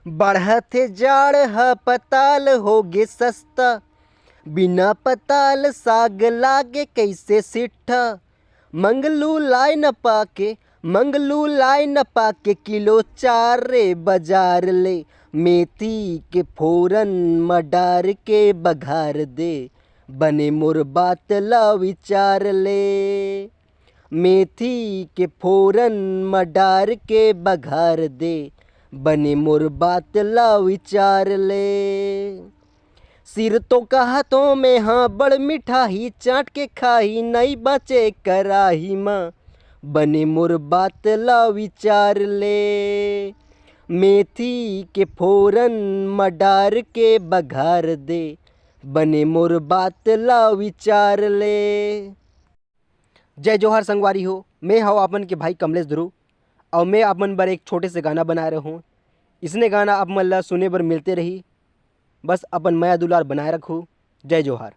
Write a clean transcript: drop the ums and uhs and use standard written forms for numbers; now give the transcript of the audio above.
बढ़ते जाड़ ह पताल होगे सस्ता, बिना पताल साग लागे कैसे सिट्ठा। मंगलू लाई न पाके किलो 4 रे बाजार ले। मेथी के फोरन म डार के बघार दे, बने मोर बात ला विचार ले। मेथी के फोरन म डार के बघार दे, बने मोर बात ला विचार ले। सिर तो कहतों में हाँ बड़ मिठाई, चाट के खाही नहीं बचे कराही माँ, बने मोर बात ला विचार ले। मेथी के फोरन म डार के बघार दे, बने मोर बात ला विचार ले। जय जोहार संगवारी हो, मैं हूँ अपन के भाई कमलेश ध्रुव और मैं अपन बर एक छोटे से गाना बना रहा हूँ। इसने गाना आप मन ला सुने बर मिलते रही। बस अपन माया दुलार बनाए रखो। जय जोहार।